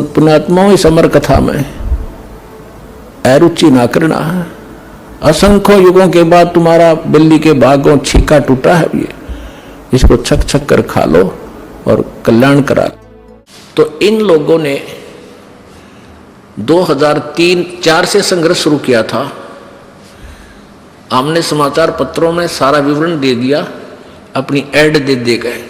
पुण्यात्माओं, इस अमर कथा में अरुचि ना करना। असंख्य युगों के बाद तुम्हारा बिल्ली के भागों छीका टूटा है, ये इसको छक छक कर खा लो और कल्याण करा। तो इन लोगों ने 2003-4 से संघर्ष शुरू किया था। हमने समाचार पत्रों में सारा विवरण दे दिया, अपनी ऐड दे गए।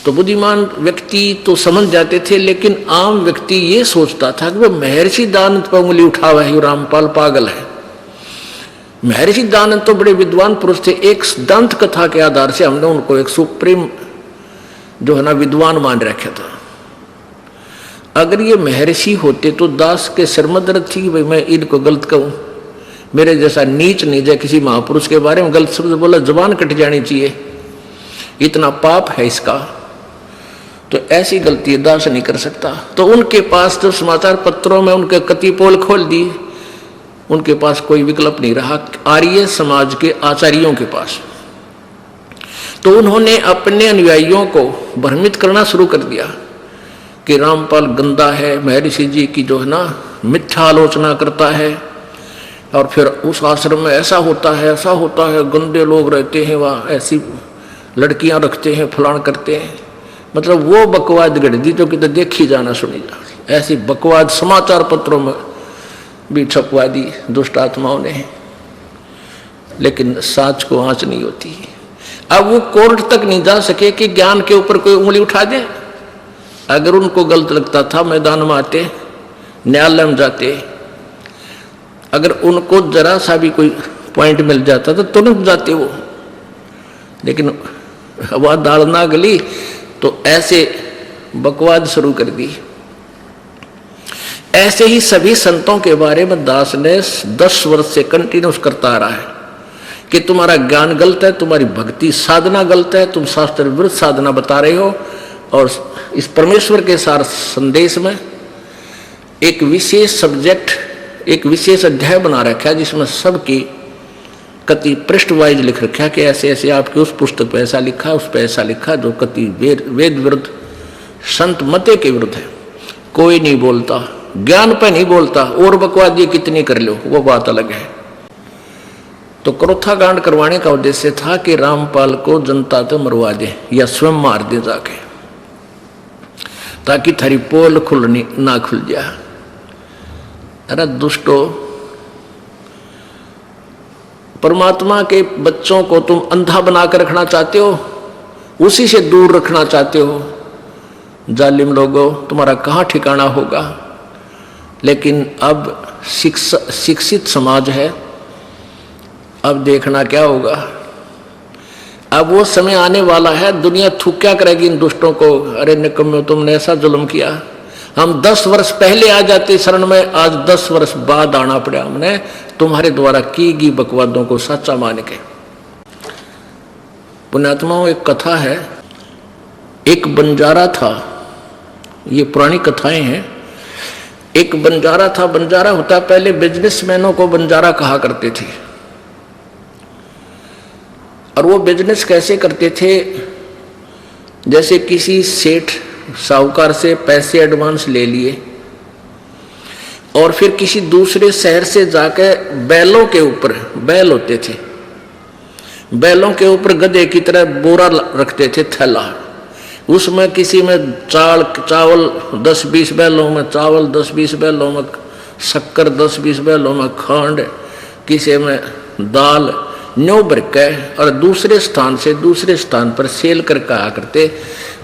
तो बुद्धिमान व्यक्ति तो समझ जाते थे, लेकिन आम व्यक्ति ये सोचता था कि वो महर्षि दानंद पर उंगली उठा हुआ है, रामपाल पागल है। महर्षि दानंद तो बड़े विद्वान पुरुष थे। एक दंत कथा के आधार से हमने उनको एक सुप्रीम जो है ना विद्वान मान रखा था। अगर ये महर्षि होते तो दास के सिर में दर्द थी कि भाई मैं इनको गलत कहूं, मेरे जैसा नीच नहीं जाए किसी महापुरुष के बारे में गलत शब्द बोला, जुबान कट जानी चाहिए, इतना पाप है इसका। तो ऐसी गलती दास नहीं कर सकता। तो उनके पास तो समाचार पत्रों में उनके कति पोल खोल दी, उनके पास कोई विकल्प नहीं रहा आर्य समाज के आचार्यों के पास। तो उन्होंने अपने अनुयायियों को भ्रमित करना शुरू कर दिया कि रामपाल गंदा है, महर्षि जी की जो है ना मिथ्या आलोचना करता है, और फिर उस आश्रम में ऐसा होता है, ऐसा होता है, गंदे लोग रहते हैं वहाँ, ऐसी लड़कियां रखते हैं, फलान करते हैं। मतलब वो बकवाद गढ़ दी जो कि तो देखी जाना सुनी जा। ऐसी बकवाद समाचार पत्रों में भी छपवा दी दुष्ट आत्माओं ने, लेकिन साच को आंच नहीं होती। अब वो कोर्ट तक नहीं जा सके कि ज्ञान के ऊपर कोई उंगली उठा दे। अगर उनको गलत लगता था मैदान में आते, न्यायालय में जाते, अगर उनको जरा सा भी कोई पॉइंट मिल जाता तो तुरंत जाते वो। लेकिन वह दाल ना गली तो ऐसे बकवाद शुरू कर दी। ऐसे ही सभी संतों के बारे में दास ने 10 वर्ष से कंटिन्यूस करता आ रहा है कि तुम्हारा ज्ञान गलत है, तुम्हारी भक्ति साधना गलत है, तुम शास्त्र विरुद्ध साधना बता रहे हो। और इस परमेश्वर के सार संदेश में एक विशेष सब्जेक्ट, एक विशेष अध्याय बना रखा है जिसमें सबकी कति पृष्ठ वाइज लिख रखा है कि ऐसे ऐसे आपके उस पुस्तक पे ऐसा लिखा है, उस पे ऐसा लिखा है, जो कति वेद विरुद्ध, संत मते के विरुद्ध है। कोई नहीं बोलता, ज्ञान पे नहीं बोलता, और बकवाद ये कितनी कर लो वो बात अलग है। तो क्रोथा कांड करवाने का उद्देश्य था कि रामपाल को जनता तो मरवा दे या स्वयं मार दे जाके, ताकि थारी पोल खुलनी ना खुल जाए। अरे दुष्टो, परमात्मा के बच्चों को तुम अंधा बनाकर रखना चाहते हो, उसी से दूर रखना चाहते हो। जालिम लोगों, तुम्हारा कहाँ ठिकाना होगा। लेकिन अब शिक्षित समाज है, अब देखना क्या होगा। अब वो समय आने वाला है, दुनिया थूक करेगी इन दुष्टों को। अरे निकम्मे, तुमने ऐसा जुल्म किया, हम 10 वर्ष पहले आ जाते शरण में, आज 10 वर्ष बाद आना पड़ा हमने तुम्हारे द्वारा की गई बकवादों को सच्चा मान के। पुण्यात्माओं, एक कथा है, एक बंजारा था, ये पुरानी कथाएं हैं। एक बंजारा था, बंजारा होता पहले बिजनेसमैनों को बंजारा कहा करते थे। और वो बिजनेस कैसे करते थे, जैसे किसी सेठ साहूकार से पैसे एडवांस ले लिए और फिर किसी दूसरे शहर से जाकर बैलों के ऊपर, बैल होते थे, बैलों के ऊपर गधे की तरह बोरा रखते थे, थैला, उसमें किसी में चावल 10-20 बैलों में चावल, 10-20 बैलों में शक्कर, 10-20 बैलों में खंड, किसी में दाल, न्यू भर के और दूसरे स्थान से दूसरे स्थान पर सेल कर कहा करते।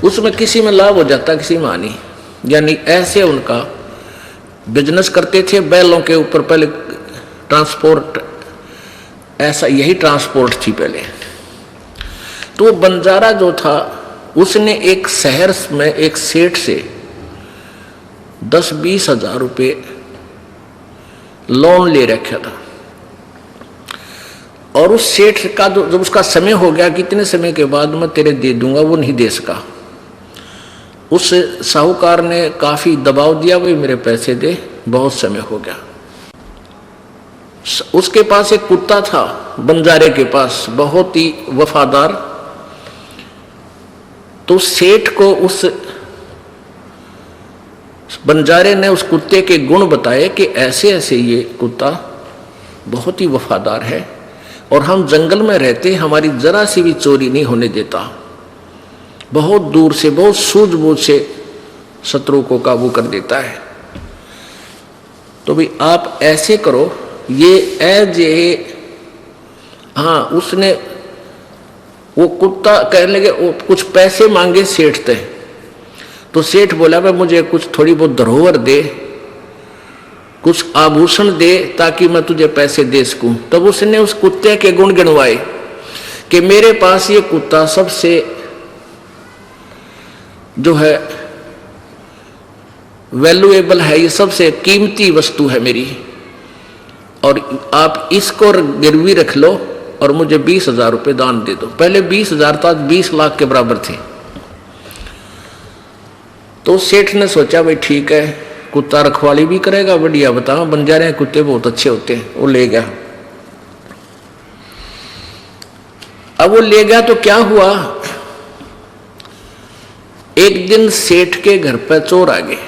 उसमें किसी में लाभ हो जाता, किसी में हानि। यानी ऐसे उनका बिजनेस करते थे बैलों के ऊपर। पहले ट्रांसपोर्ट, ऐसा यही ट्रांसपोर्ट थी पहले। तो बंजारा जो था, उसने एक शहर में एक सेठ से 10-20 हजार रुपये लोन ले रखा था। और उस सेठ का जब उसका समय हो गया, कितने समय के बाद मैं तेरे दे दूंगा, वो नहीं दे सका। उस साहूकार ने काफी दबाव दिया, भाई मेरे पैसे दे, बहुत समय हो गया। उसके पास एक कुत्ता था, बंजारे के पास, बहुत ही वफादार। तो सेठ को उस बंजारे ने उस कुत्ते के गुण बताए कि ऐसे ऐसे ये कुत्ता बहुत ही वफादार है और हम जंगल में रहते, हमारी जरा सी भी चोरी नहीं होने देता, बहुत दूर से बहुत सूझबूझ से शत्रु को काबू कर देता है। तो भी आप ऐसे करो, ये एज ए, हाँ उसने वो कुत्ता कहने लगे, वो कुछ पैसे मांगे सेठ थे, तो सेठ बोला भाई मुझे कुछ थोड़ी बहुत धरोहर दे, कुछ आभूषण दे ताकि मैं तुझे पैसे दे सकूं। तब उसने उस कुत्ते के गुण गिनवाए कि मेरे पास ये कुत्ता सबसे जो है वैल्यूएबल है, ये सबसे कीमती वस्तु है मेरी, और आप इसको गिरवी रख लो और मुझे 20,000 रुपये दान दे दो। पहले 20,000 था, 20 लाख के बराबर थे। तो सेठ ने सोचा भाई ठीक है, कुत्ता रखवाली भी करेगा, बढ़िया, बताओ बंजारे कुत्ते बहुत अच्छे होते हैं। वो ले गया। अब वो ले गया तो क्या हुआ, एक दिन सेठ के घर पर चोर आ गए,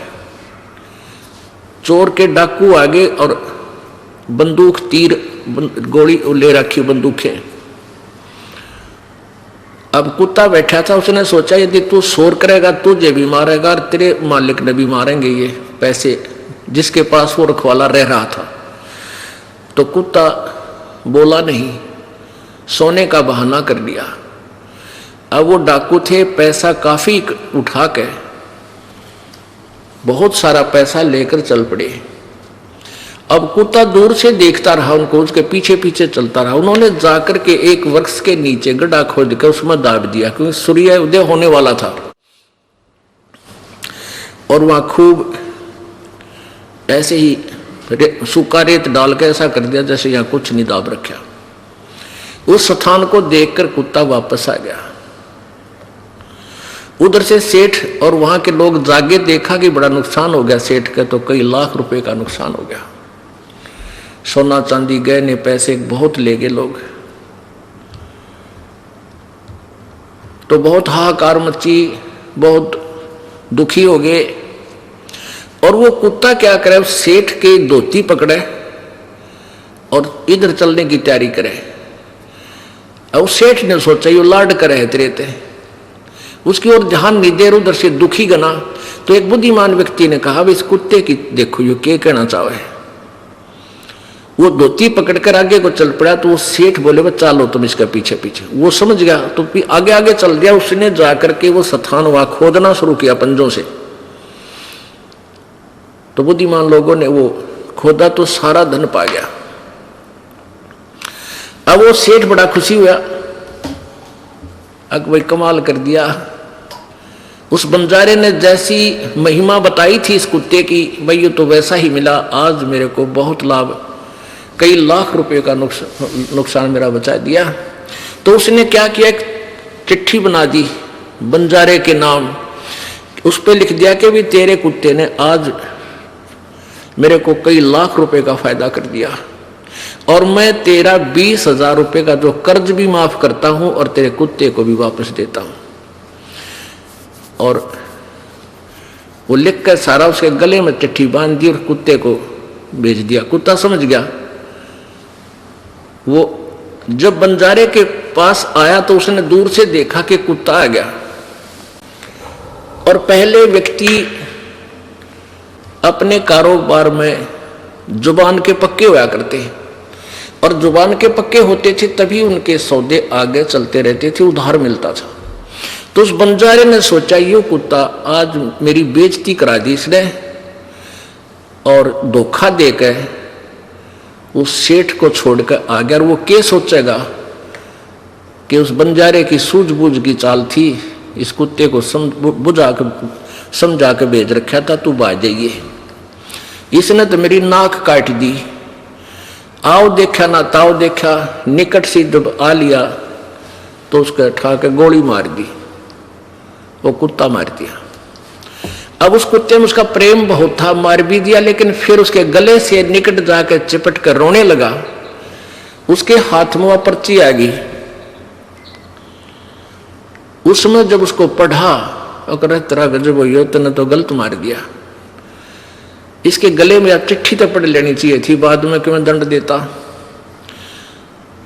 चोर के डाकू आ गए और बंदूक, तीर, गोली ले रखी बंदूकें। अब कुत्ता बैठा था, उसने सोचा यदि तू शोर करेगा तुझे भी मारेगा और तेरे मालिक ने भी मारेंगे ये पैसे जिसके पास वो रखवाला रह रहा था। तो कुत्ता बोला नहीं, सोने का बहाना कर दिया। अब वो डाकू थे, पैसा काफी उठा के बहुत सारा पैसा लेकर चल पड़े। अब कुत्ता दूर से देखता रहा उनको, उसके पीछे पीछे चलता रहा। उन्होंने जाकर के एक वृक्ष के नीचे गड्ढा खोद कर उसमें दाब दिया, क्योंकि सूर्य उदय होने वाला था, और वहां खूब ऐसे ही सूखा रेत डाल के ऐसा कर दिया जैसे यहां कुछ नहीं दाब रखा। उस स्थान को देखकर कुत्ता वापस आ गया। उधर से सेठ और वहां के लोग जागे, देखा कि बड़ा नुकसान हो गया सेठ का, तो कई लाख रुपए का नुकसान हो गया। सोना चांदी गहने पैसे बहुत ले गए लोग। तो बहुत हाहाकार मची, बहुत दुखी हो गए। और वो कुत्ता क्या करे, सेठ के धोती पकड़े और इधर चलने की तैयारी करे। अब सेठ ने सोचा ये लाड करे है तेरे ते, उसकी ओर ध्यान नहीं दे, उधर से दुखी गना। तो एक बुद्धिमान व्यक्ति ने कहा इस कुत्ते की देखो ये क्या कहना चाहे। वो धोती पकड़कर आगे को चल पड़ा। तो वो सेठ बोले वो चालो तुम इसके पीछे पीछे। वो समझ गया तो आगे आगे चल गया। उसने जाकर के वो स्थान वहां खोदना शुरू किया पंजों से। तो बुद्धिमान लोगों ने वो खोदा तो सारा धन पा गया। अब वो सेठ बड़ा खुशी हुआ, अब भाई कमाल कर दिया। उस बंजारे ने जैसी महिमा बताई थी इस कुत्ते की, भाई ये तो वैसा ही मिला। आज मेरे को बहुत लाभ, कई लाख रुपए का नुकसान मेरा बचा दिया। तो उसने क्या किया, एक चिट्ठी बना दी बंजारे के नाम, उस पर लिख दिया कि भी तेरे कुत्ते ने आज मेरे को कई लाख रुपए का फायदा कर दिया, और मैं तेरा 20,000 रुपए का जो कर्ज भी माफ करता हूं और तेरे कुत्ते को भी वापस देता हूं। और वो लिखकर सारा उसके गले में चिट्ठी बांध दी और कुत्ते को भेज दिया। कुत्ता समझ गया। वो जब बंजारे के पास आया तो उसने दूर से देखा कि कुत्ता आ गया। और पहले व्यक्ति अपने कारोबार में जुबान के पक्के हुआ करते हैं, और जुबान के पक्के होते थे तभी उनके सौदे आगे चलते रहते थे, उधार मिलता था। तो उस बंजारे ने सोचा ये कुत्ता आज मेरी बेइज्जती करा दी इसने, और धोखा देकर उस सेठ को छोड़कर आ गया। और वो क्या सोचेगा कि उस बंजारे की सूझबूझ की चाल थी, इस कुत्ते को समझा के भेज रखा था, तू बाज जाइए, इसने तो मेरी नाक काट दी। आओ देखा ना ताओ देखा, निकट से जब आ लिया तो उसके उठा के गोली मार दी, वो कुत्ता मार दिया। अब उस कुत्ते में उसका प्रेम बहुत था, मार भी दिया, लेकिन फिर उसके गले से निकट जाकर चिपट कर रोने लगा। उसके हाथ में वह पर्ची आ गई। उसमें जब उसको पढ़ा, अगर तेरा गजब हो तने तो गलत मार दिया, इसके गले में आप चिट्ठी तो पढ़ लेनी चाहिए थी, बाद में क्यों मैं दंड देता।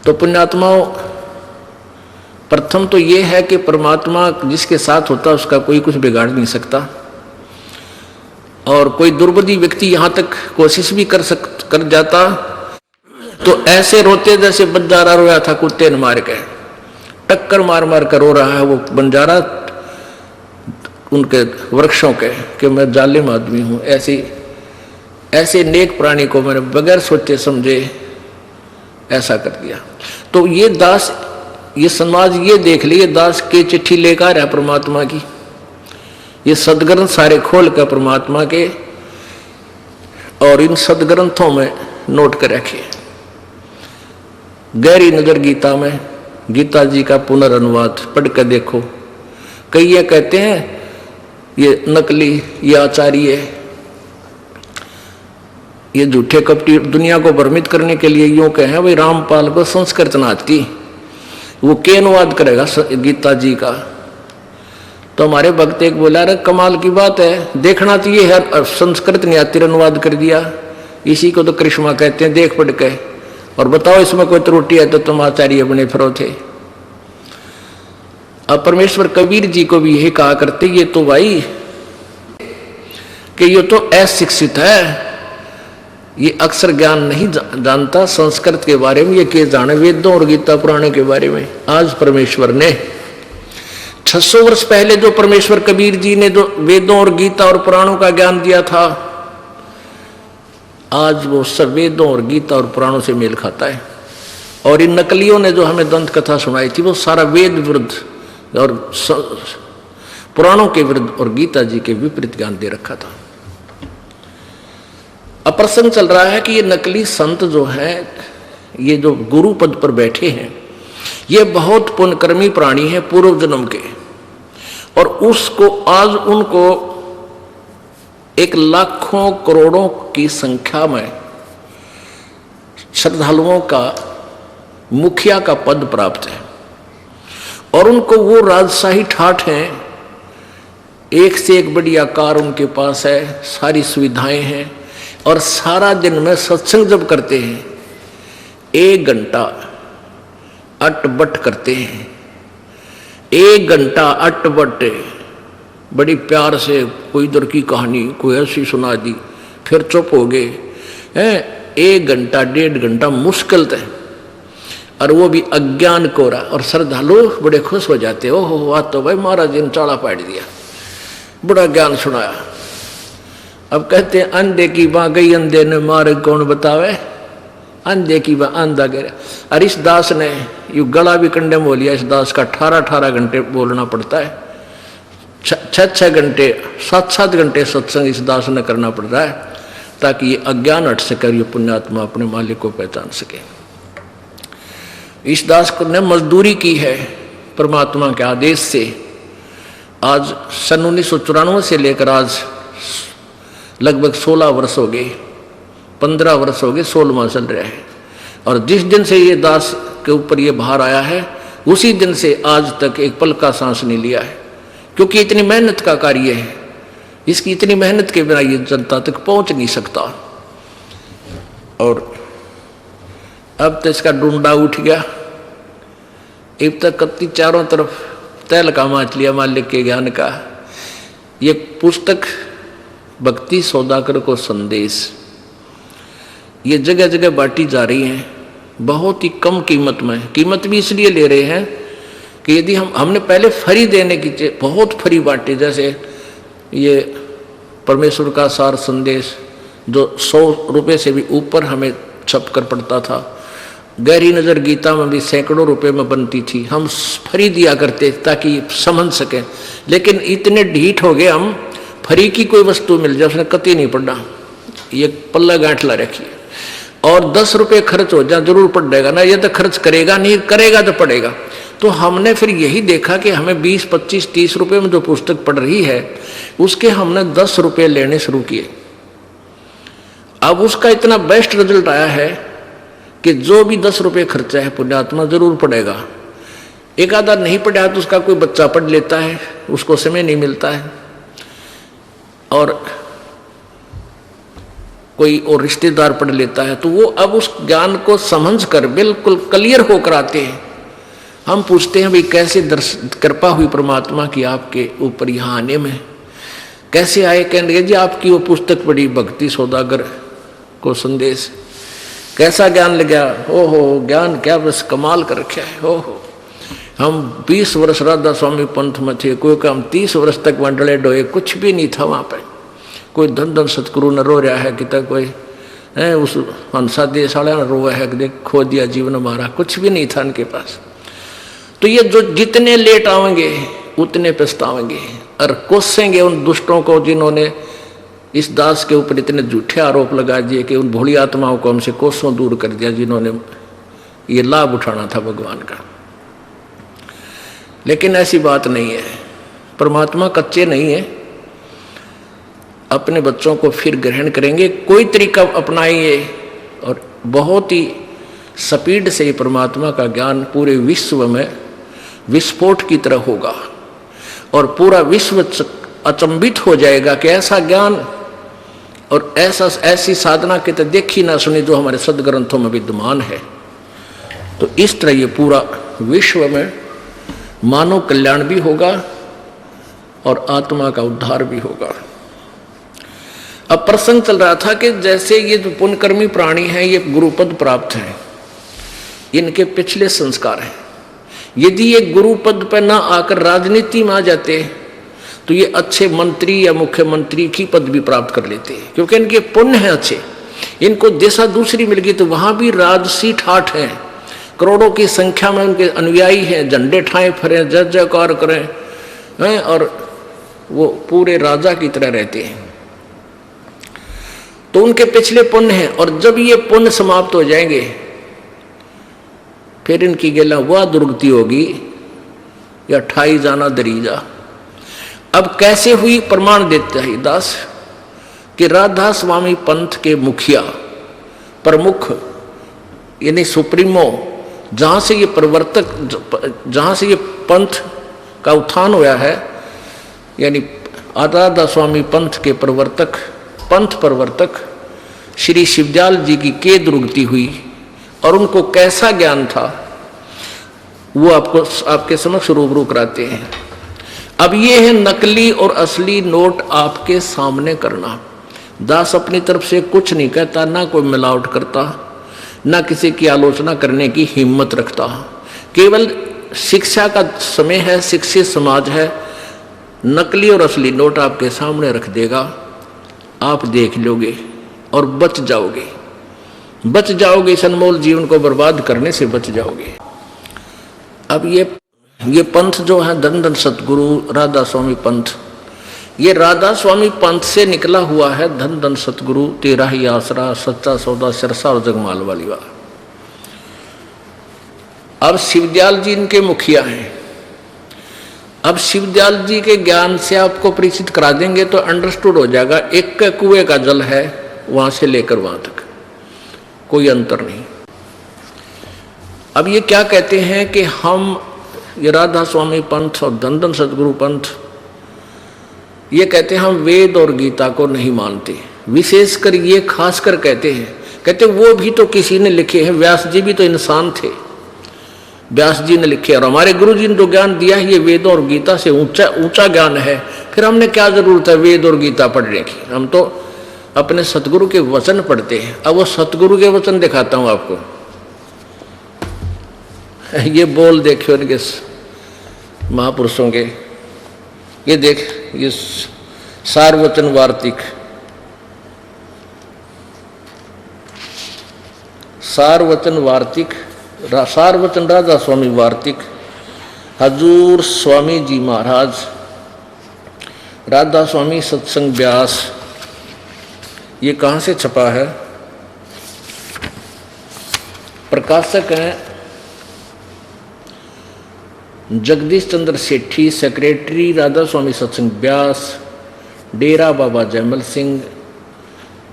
तो पुण्यात्माओं, प्रथम तो ये है कि परमात्मा जिसके साथ होता है उसका कोई कुछ बिगाड़ नहीं सकता, और कोई दुर्बुद्धि व्यक्ति यहाँ तक कोशिश भी कर जाता तो ऐसे रोते जैसे बंजारा रोया था कुत्ते ने मार के, टक्कर मार मार कर रो रहा है वो बंजारा उनके वृक्षों के कि मैं जालिम आदमी हूँ। ऐसे नेक प्राणी को मैंने बगैर सोचे समझे ऐसा कर दिया। तो ये दास, ये समाज ये देख लिए दास के चिट्ठी लेकर है परमात्मा की, ये सदग्रंथ सारे खोल कर परमात्मा के, और इन सदग्रंथों में नोट कर रखे। गहरी नजर गीता में, गीता जी का पुनर्अनुवाद पढ़ कर देखो। कई ये कहते हैं ये नकली, ये आचार्य, ये झूठे कपटी दुनिया को भ्रमित करने के लिए यूं कहे भाई रामपाल को संस्कृत ना आती, वो के अनुवाद करेगा गीता जी का। तो हमारे भक्त एक बोला, अरे कमाल की बात है, देखना तो ये है संस्कृत नहीं आती अनुवाद कर दिया, इसी को तो करिश्मा कहते हैं, देख पढ़ के और बताओ इसमें कोई त्रुटि है तो तुम आचार्य बने फिरो थे। अब परमेश्वर कबीर जी को भी यही कहा करते, ये तो भाई कि ये तो अशिक्षित है, ये अक्षर ज्ञान नहीं जानता संस्कृत के बारे में, ये के जाने वेदों और गीता पुराणे के बारे में। आज परमेश्वर ने 600 वर्ष पहले जो परमेश्वर कबीर जी ने जो वेदों और गीता और पुराणों का ज्ञान दिया था, आज वो सब वेदों और गीता और पुराणों से मेल खाता है। और इन नकलियों ने जो हमें दंत कथा सुनाई थी वो सारा वेद विरुद्ध और पुराणों के विरुद्ध और गीता जी के विपरीत ज्ञान दे रखा था। अब प्रसंग चल रहा है कि ये नकली संत जो है, ये जो गुरु पद पर बैठे हैं, ये बहुत पुण्यकर्मी प्राणी है पूर्व जन्म के, और उसको आज उनको एक लाखों करोड़ों की संख्या में श्रद्धालुओं का मुखिया का पद प्राप्त है, और उनको वो राजशाही ठाठ हैं, एक से एक बढ़िया कार उनके पास है, सारी सुविधाएं हैं, और सारा दिन में सत्संग जब करते हैं 1 घंटा अटबट करते हैं, 1 घंटा अटबट बड़ी प्यार से कोई इधर की कहानी कोई ऐसी सुना दी, फिर चुप हो गए हैं, 1 घंटा 1.5 घंटा मुश्किल है, और वो भी अज्ञान कोरा। और श्रद्धालु बड़े खुश हो जाते, हो वाह तो भाई महाराज जी ने चाड़ा पाट दिया, बड़ा ज्ञान सुनाया। अब कहते हैं अंधे की बाँ गई अंधे ने मारे कौन बतावे, अंधे की बाँ अंधा गिरा। और इस दास ने यू गला भी कंडम हो लिया, इस दास का 18 घंटे बोलना पड़ता है, 6 घंटे 7 घंटे सत्संग इस दास ने करना पड़ रहा है, ताकि ये अज्ञान हट सके, ये पुण्यात्मा अपने मालिक को पहचान सके। इस दास को ने मजदूरी की है परमात्मा के आदेश से। आज सन 1994 से लेकर आज लगभग 16 वर्ष हो गए, 15 वर्ष हो गए, 16वां चल रहा है। और जिस दिन से ये दास के ऊपर ये भार आया है, उसी दिन से आज तक एक पल का सांस नहीं लिया है, क्योंकि इतनी मेहनत का कार्य है, इसकी इतनी मेहनत के बिना ये जनता तक पहुंच नहीं सकता। और अब तो इसका डूंडा उठ गया, अब तक कत्ती चारों तरफ तैल का माच लिया मालिक के ज्ञान का। ये पुस्तक भक्ति सौदागर को संदेश, ये जगह जगह बांटी जा रही है बहुत ही कम कीमत में। कीमत भी इसलिए ले रहे हैं कि यदि हमने पहले फ्री देने की बहुत फ्री बांटे, जैसे ये परमेश्वर का सार संदेश जो 100 रुपये से भी ऊपर हमें छप कर पड़ता था, गहरी नज़र गीता में भी सैकड़ों रुपए में बनती थी, हम फ्री दिया करते ताकि समझ सकें। लेकिन इतने ढीठ हो गए हम, फ्री की कोई वस्तु मिल जाए उसने कतई नहीं पढ़ना, ये पल्ला गांठ ला रखी है, और 10 रुपये खर्च हो जाए जरूर पड़ेगा ना, ये तो खर्च करेगा नहीं, करेगा तो पड़ेगा। तो हमने फिर यही देखा कि हमें 20, 25, 30 रुपये में जो पुस्तक पढ़ रही है उसके हमने 10 रुपये लेने शुरू किए। अब उसका इतना बेस्ट रिजल्ट आया है कि जो भी 10 रुपये खर्चा है पुण्यात्मा जरूर पड़ेगा। एक आधा नहीं पढ़ा तो उसका कोई बच्चा पढ़ लेता है, उसको समय नहीं मिलता है। और कोई और रिश्तेदार पढ़ लेता है, तो वो अब उस ज्ञान को समझ कर बिल्कुल क्लियर होकर आते हैं। हम पूछते हैं भाई कैसे कृपा हुई परमात्मा की आपके ऊपर यहाँ आने में, कैसे आए? कहेंगे जी आपकी वो पुस्तक पढ़ी भक्ति सौदागर को संदेश, कैसा ज्ञान लगा? हो ज्ञान क्या बस कमाल कर रखा है। हो हम 20 वर्ष राधा स्वामी पंथ में थे, कोई काम 30 वर्ष तक वंडले डोए, कुछ भी नहीं था वहाँ पर। कोई धन धन सतगुरु न रो रहा है कि तक कोई है उस हंसा देश वाला न रोआ है कि देख खो दिया जीवन हमारा, कुछ भी नहीं था उनके पास। तो ये जो जितने लेट आवेंगे उतने पछतावेंगे और कोसेंगे उन दुष्टों को जिन्होंने इस दास के ऊपर इतने झूठे आरोप लगा दिए कि उन भोली आत्माओं को हमसे कोसों दूर कर दिया जिन्होंने ये लाभ उठाना था भगवान का। लेकिन ऐसी बात नहीं है, परमात्मा कच्चे नहीं है, अपने बच्चों को फिर ग्रहण करेंगे, कोई तरीका अपनाएंगे और बहुत ही स्पीड से परमात्मा का ज्ञान पूरे विश्व में विस्फोट की तरह होगा और पूरा विश्व अचंभित हो जाएगा कि ऐसा ज्ञान और ऐसी साधना की तो देखी ना सुनी जो हमारे सदग्रंथों में विद्यमान है। तो इस तरह ये पूरा विश्व में मानव कल्याण भी होगा और आत्मा का उद्धार भी होगा। अब प्रसंग चल रहा था कि जैसे ये जो पुण्यकर्मी प्राणी हैं ये गुरुपद प्राप्त हैं, इनके पिछले संस्कार हैं। यदि ये गुरुपद पर ना आकर राजनीति में आ जाते तो ये अच्छे मंत्री या मुख्यमंत्री की पद भी प्राप्त कर लेते, क्योंकि इनके पुण्य हैं अच्छे। इनको दिशा दूसरी मिल गई तो वहां भी राजसी ठाठ हैं, करोड़ों की संख्या में उनके अनुयायी हैं, झंडे ठाए फरे, जय जयकार करें हैं और वो पूरे राजा की तरह रहते हैं। तो उनके पिछले पुण्य हैं और जब ये पुण्य समाप्त हो जाएंगे फिर इनकी गेला वह दुर्गति होगी या ठाई जाना दरीजा। अब कैसे हुई प्रमाण देता है दास कि राधा स्वामी पंथ के मुखिया प्रमुख यानी सुप्रीमो, जहां से ये प्रवर्तक, जहां से ये पंथ का उत्थान हुआ है, यानी राधा स्वामी पंथ के प्रवर्तक, पंथ प्रवर्तक श्री शिवदयाल जी की के दुर्गति हुई और उनको कैसा ज्ञान था वो आपको आपके समक्ष रूबरू कराते हैं। अब ये है नकली और असली नोट आपके सामने करना। दास अपनी तरफ से कुछ नहीं कहता, ना कोई मिलावट करता, ना किसी की आलोचना करने की हिम्मत रखता। केवल शिक्षा का समय है, शिक्षित समाज है, नकली और असली नोट आपके सामने रख देगा, आप देख लोगे और बच जाओगे, बच जाओगे। इस अनमोल जीवन को बर्बाद करने से बच जाओगे। अब ये पंथ जो है धन धन सतगुरु राधा स्वामी पंथ, ये राधा स्वामी पंथ से निकला हुआ है। धन धन सतगुरु तेरा ही आसरा, सच्चा सौदा, सिरसा और जगमाल वाली बात। अब शिवदयाल जी इनके मुखिया हैं। अब शिवदयाल जी के ज्ञान से आपको परिचित करा देंगे तो अंडरस्टूड हो जाएगा, एक कुएं का जल है वहां से लेकर वहां तक, कोई अंतर नहीं। अब ये क्या कहते हैं कि हम ये राधा स्वामी पंथ और धन धन सतगुरु पंथ, ये कहते हैं हम वेद और गीता को नहीं मानते। विशेषकर ये खासकर कहते हैं, कहते वो भी तो किसी ने लिखे हैं, व्यास जी भी तो इंसान थे, व्यास जी ने लिखे और हमारे गुरु जी ने जो ज्ञान दिया है ये वेदों और गीता से ऊंचा ज्ञान है, फिर हमने क्या जरूरत है वेद और गीता पढ़ने की, हम तो अपने सतगुरु के वचन पढ़ते हैं। अब वो सतगुरु के वचन दिखाता हूं आपको, ये बोल देखियो उनके महापुरुषों के, ये देख ये सारवचन वार्तिक, सारवचन वार्तिक, सारवचन राधा स्वामी वार्तिक, हजूर स्वामी जी महाराज, राधा स्वामी सत्संग व्यास। ये कहाँ से छपा है? प्रकाशक हैं जगदीश चंद्र सेठी, सेक्रेटरी राधा स्वामी सत्संग व्यास, डेरा बाबा जयमल सिंह,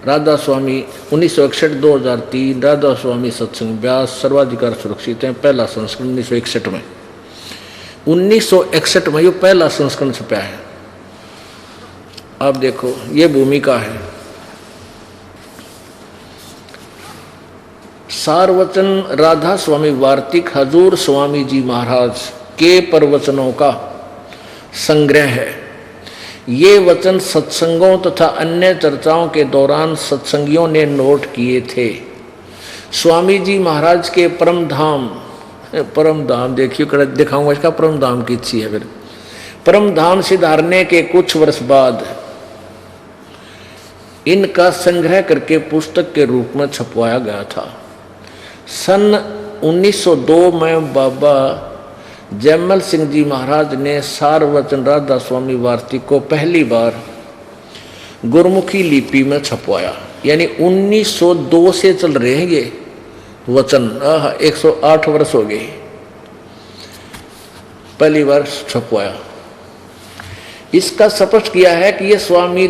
राधा स्वामी 1961-2003, राधा स्वामी सत्संग व्यास, सर्वाधिकार सुरक्षित है, पहला संस्करण 1961 में। 1961 में ये पहला संस्करण छपा है। आप देखो ये भूमिका है, सारवचन राधा स्वामी वार्तिक हजूर स्वामी जी महाराज के प्रवचनों का संग्रह है। ये वचन सत्संगों तथा अन्य चर्चाओं के दौरान सत्संगियों ने नोट किए थे। स्वामी जी महाराज के परम धाम देखिए दिखाऊंगा इसका परम धाम की अच्छी है। फिर परम धाम सिधारने के कुछ वर्ष बाद इनका संग्रह करके पुस्तक के रूप में छपवाया गया था। सन 1902 में बाबा जयमल सिंह जी महाराज ने सारवचन राधा स्वामी वार्तिक को पहली बार गुरमुखी लिपि में छपवाया। यानी 1902 से चल रहे हैं ये वचन, 108 वर्ष हो गए, पहली बार छपवाया। इसका स्पष्ट किया है कि ये स्वामी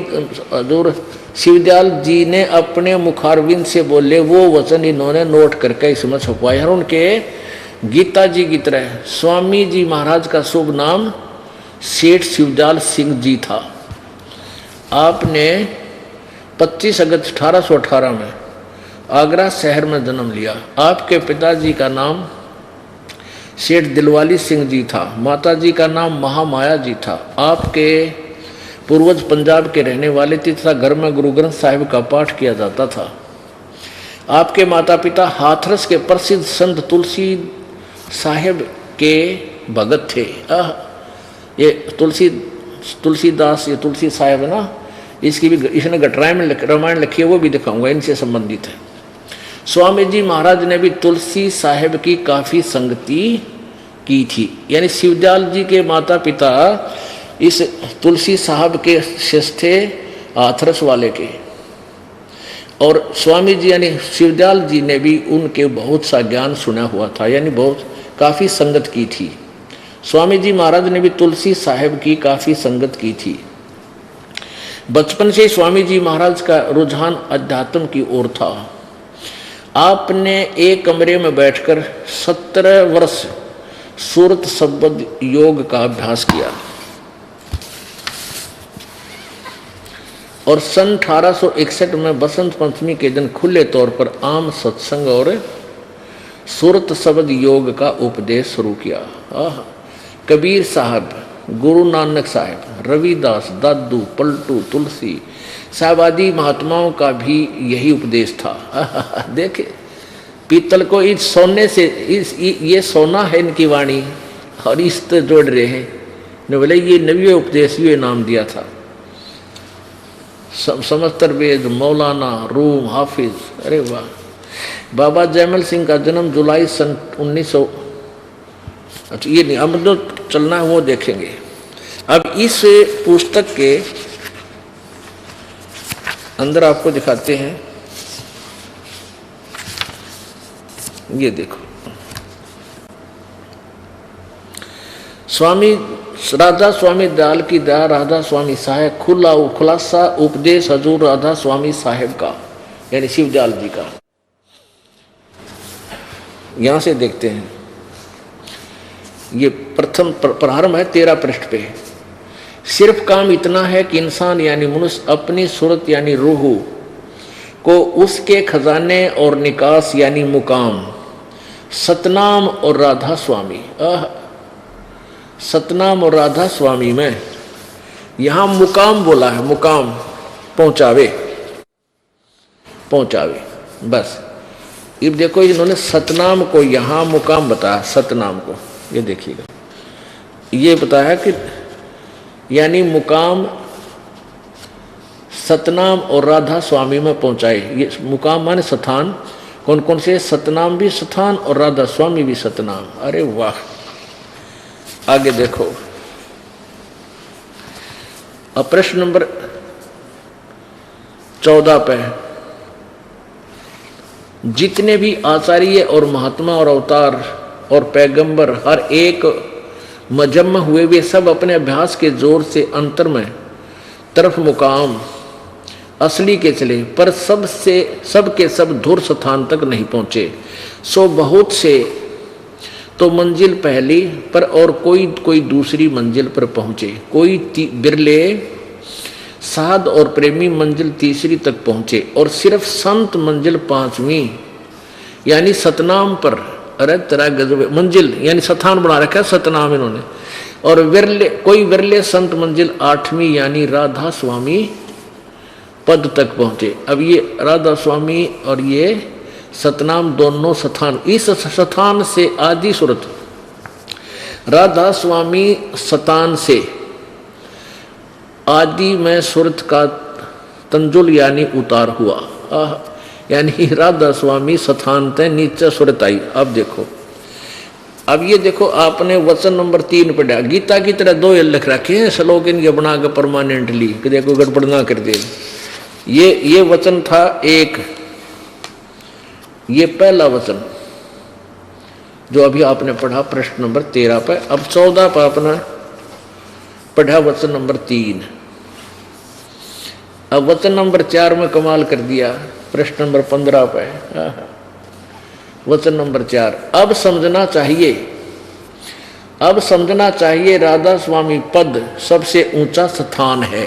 हजूर शिवदयाल जी ने अपने मुखारविंद से बोले वो वचन इन्होंने नोट करके इसमें छपवाए। और उनके गीता जी की तरह स्वामी जी महाराज का शुभ नाम सेठ शिवदयाल सिंह जी था। आपने 25 अगस्त 1818 में आगरा शहर में जन्म लिया। आपके पिताजी का नाम सेठ दिलवाली सिंह जी था, माता जी का नाम महामाया जी था। आपके पूर्वज पंजाब के रहने वाले थे तथा घर में गुरु ग्रंथ साहिब का पाठ किया जाता था। आपके माता पिता हाथरस के प्रसिद्ध संत तुलसी साहिब के भगत थे। ये तुलसीदास, ये तुलसी साहिब है ना, इसकी भी इसने रामायण लिखी है, वो भी दिखाऊंगा, इनसे संबंधित है। स्वामी जी महाराज ने भी तुलसी साहिब की काफ़ी संगति की थी। यानी शिवदयाल जी के माता पिता इस तुलसी साहब के शिष्य थे, हाथरस वाले के। और स्वामी जी यानी शिवदयाल जी ने भी उनके बहुत सा ज्ञान सुना हुआ था, यानी बहुत काफ़ी संगत की थी। स्वामी जी महाराज ने भी तुलसी साहिब की काफ़ी संगत की थी। बचपन से स्वामी जी महाराज का रुझान अध्यात्म की ओर था। आपने एक कमरे में बैठकर 17 वर्ष सूरत शब्द योग का अभ्यास किया और सन 1861 में बसंत पंचमी के दिन खुले तौर पर आम सत्संग और सूरत शब्द योग का उपदेश शुरू किया। कबीर साहब, गुरु नानक साहब, रविदास, दादू, पलटू, तुलसी साहब आदि महात्माओं का भी यही उपदेश था। देखे पीतल को इस सोने से ये सोना है इनकी वाणी और इस तो जोड़ रहे हैं ने बोले ये नवी उपदेश ये नाम दिया था। समस्तर वेद, मौलाना, रूम, हाफिज। अरे वाह। बाबा जयमल सिंह का जन्म जुलाई सन 1900। अच्छा ये नहीं, अब जो चलना है वो देखेंगे। अब इस पुस्तक के अंदर आपको दिखाते हैं, ये देखो स्वामी राधा स्वामी दयाल की दया, राधा स्वामी साहेब खुलासा उपदेश हजूर राधा स्वामी साहेब का, यानी शिवदयाल जी का। यहां से देखते हैं, ये प्रथम प्रारंभ है 13 पृष्ठ पे। सिर्फ काम इतना है कि इंसान यानी मनुष्य अपनी सूरत यानी रूह को उसके खजाने और निकास यानी मुकाम सतनाम और राधा स्वामी, सतनाम और राधा स्वामी में यहां मुकाम बोला है, मुकाम पहुंचावे बस। अब देखो इन्होंने सतनाम को यहां मुकाम बताया, सतनाम को ये देखिएगा, ये बताया कि यानी मुकाम सतनाम और राधा स्वामी में पहुंचाए। ये मुकाम माने स्थान, कौन कौन से? सतनाम भी स्थान और राधा स्वामी भी सतनाम। अरे वाह। आगे देखो, अब प्रश्न नंबर 14 पे, जितने भी आचार्य और महात्मा और अवतार और पैगंबर हर एक मजम्मा हुए, वे सब अपने अभ्यास के जोर से अंतर में तरफ मुकाम असली के चले, पर सबके सब धुर स्थान तक नहीं पहुंचे। सो बहुत से तो मंजिल पहली पर और कोई दूसरी मंजिल पर पहुंचे, कोई बिरले साध और प्रेमी मंजिल तीसरी तक पहुंचे, और सिर्फ संत मंजिल 5वीं यानी सतनाम पर। अरे तेरा गजब मंजिल, यानी स्थान बना रखा है सतनाम इन्होंने। और विरले, कोई विरले संत मंजिल 8वीं यानी राधा स्वामी पद तक पहुंचे। अब ये राधा स्वामी और ये सतनाम दोनों स्थान, इस स्थान से आदि सुरत, राधा स्वामी सतान से आदि में सुरत का तंजुल यानी उतार हुआ। यानी राधा स्वामी स्थान तय नीचे सुरत आई। अब देखो, अब ये देखो आपने वचन नंबर 3 पढ़ा। गीता की तरह 2 लिख रखे हैं श्लोक इनके बना के परमानेंटली, कि देखो गड़बड़ ना कर दे। ये वचन था 1, ये पहला वचन जो अभी आपने पढ़ा प्रश्न नंबर 13 पे। अब 14 पर अपना पढ़ा वचन नंबर 3। अब वचन नंबर 4 में कमाल कर दिया प्रश्न नंबर 15 पे। वचन नंबर 4, अब समझना चाहिए, अब समझना चाहिए राधा स्वामी पद सबसे ऊंचा स्थान है।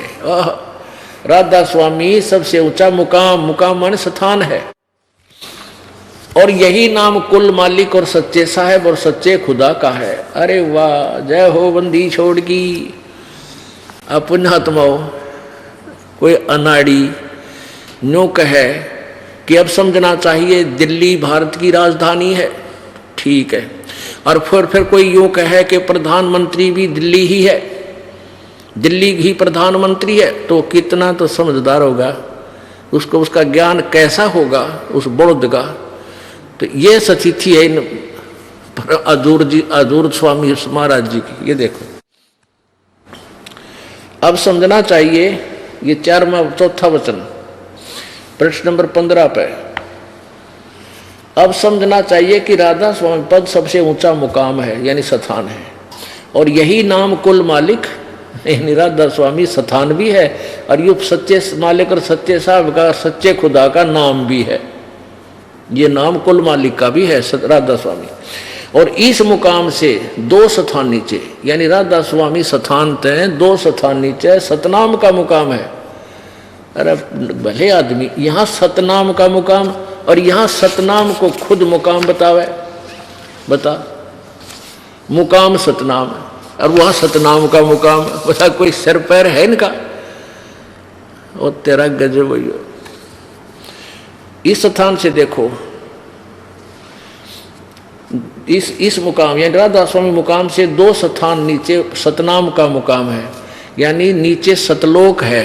राधा स्वामी सबसे ऊंचा मुकाम, मुकाम माने स्थान है। और यही नाम कुल मालिक और सच्चे साहेब और सच्चे खुदा का है। अरे वाह, जय हो बंदी छोड़ की। पुण्यात्माओं, कोई अनाड़ी न्यू कहे कि अब समझना चाहिए दिल्ली भारत की राजधानी है, ठीक है। और फिर कोई यूं कहे कि प्रधानमंत्री भी दिल्ली ही है, दिल्ली ही प्रधानमंत्री है, तो कितना तो समझदार होगा, उसको उसका ज्ञान कैसा होगा उस बौद्ध का। तो ये सतिथि है इन अजूर स्वामी महाराज जी की। ये देखो, अब समझना चाहिए, ये 4वां वचन प्रश्न नंबर 15 पे। अब समझना चाहिए कि राधा स्वामी पद सबसे ऊंचा मुकाम है यानी स्थान है, और यही नाम कुल मालिक यानी राधा स्वामी स्थान भी है, और ये सच्चे मालिक और सच्चे साहब का, सच्चे खुदा का नाम भी है। ये नाम कुल मालिक का भी है राधा स्वामी। और इस मुकाम से 2 स्थान नीचे, यानी राधा स्वामी स्थान तय 2 स्थान नीचे सतनाम का मुकाम है। अरे भले आदमी, यहाँ सतनाम का मुकाम और यहाँ सतनाम को खुद मुकाम बतावे, बता मुकाम सतनाम और वहाँ सतनाम का मुकाम, बता कोई सिर पैर है इनका? और तेरा गजब भैया। इस स्थान से देखो, इस मुकाम यानी राधा स्वामी मुकाम से 2 स्थान नीचे सतनाम का मुकाम है, यानी नीचे सतलोक है।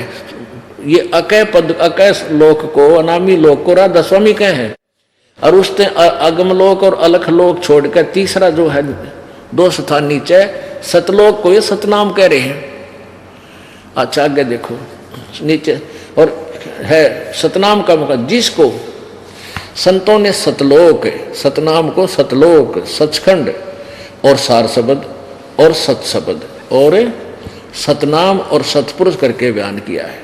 ये अकय पद, अकय लोक को, अनामी लोक को राधा स्वामी कहे हैं, और उसने अगमलोक और अलखलोक छोड़कर तीसरा जो है 2 स्थान नीचे सतलोक को ये सतनाम कह रहे हैं। अच्छा आगे देखो नीचे, और है सतनाम का मुकाम जिसको संतों ने सतलोक, सतनाम को सतलोक, सचखंड और सार शब्द और सतशब्द और सतनाम और सतपुरुष करके बयान किया है।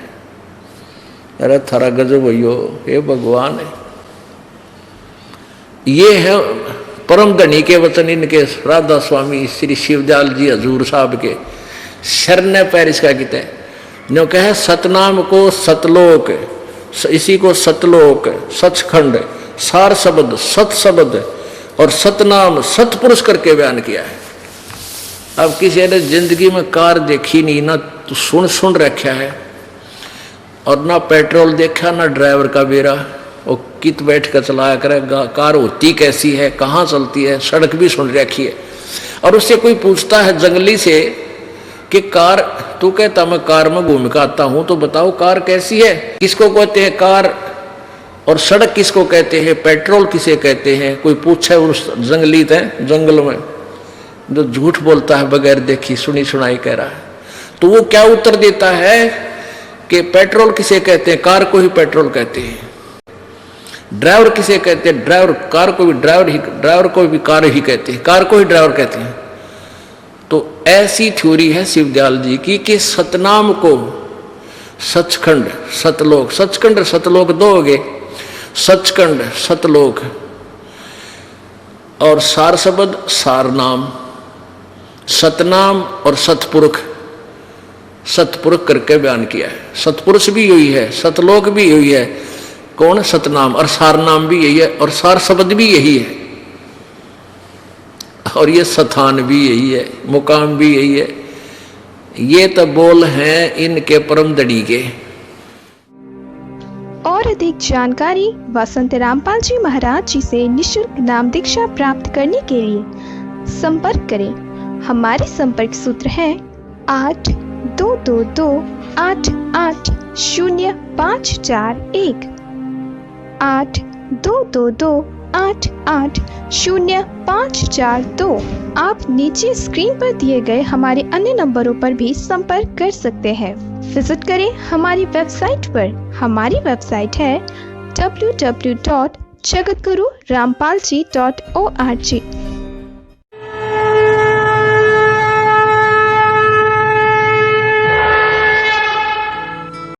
अरे थारा गजब भैयो, हे भगवान है। ये है परम धनी के वचन इनके राधा स्वामी श्री शिवदयाल जी हजूर साहब के शरण पैर इसका गीत है। जो कहे सतनाम को सतलोक, इसी को सतलोक, सचखंड, सार शब्द, सत शब्द और सतनाम सतपुरुष करके बयान किया है। अब किसी ने जिंदगी में कार देखी नहीं, ना तो सुन रखा है, और ना पेट्रोल देखा, ना ड्राइवर का बेरा, वो कित बैठ कर चलाया करेगा, कार होती कैसी है, कहाँ चलती है, सड़क भी सुन रखी है। और उससे कोई पूछता है जंगली से कि कार, तू कहता मैं कार में घूम के आता हूं, तो बताओ कार कैसी है, किसको कहते हैं कार, और सड़क किसको कहते हैं, पेट्रोल किसे कहते हैं। कोई पूछे उस जंगली तय जंगल में जो झूठ बोलता है बगैर देखी सुनी सुनाई कह रहा है, तो वो क्या उत्तर देता है कि पेट्रोल किसे कहते हैं, कार को ही पेट्रोल कहते हैं। ड्राइवर किसे कहते हैं, ड्राइवर, कार को भी ड्राइवर को भी कार ही कहते हैं, कार को ही ड्राइवर कहते हैं। तो ऐसी थ्योरी है शिवदयाल जी की कि सतनाम को सचखंड, सतलोक, सचखंड सतलोक 2 हो गए, सचखंड सतलोक और सार शब्द सार नाम, सतनाम और सतपुरुष, सतपुरुष करके बयान किया है। सतपुरुष भी यही है, सतलोक भी यही है। कौन? सतनाम। और सार नाम भी यही है और सार शब्द भी यही है और ये स्थान भी यही है, मुकाम भी यही है। ये तो बोल हैं इनके परम दड़ी के। और अधिक जानकारी वसंत रामपाल जी महाराज जी से निशुल्क नाम दीक्षा प्राप्त करने के लिए संपर्क करें। हमारे संपर्क सूत्र हैं 8222880541 8222880542। आप नीचे स्क्रीन पर दिए गए हमारे अन्य नंबरों पर भी संपर्क कर सकते हैं। विजिट करें हमारी वेबसाइट पर। हमारी वेबसाइट है www.jagatgururampalji.org।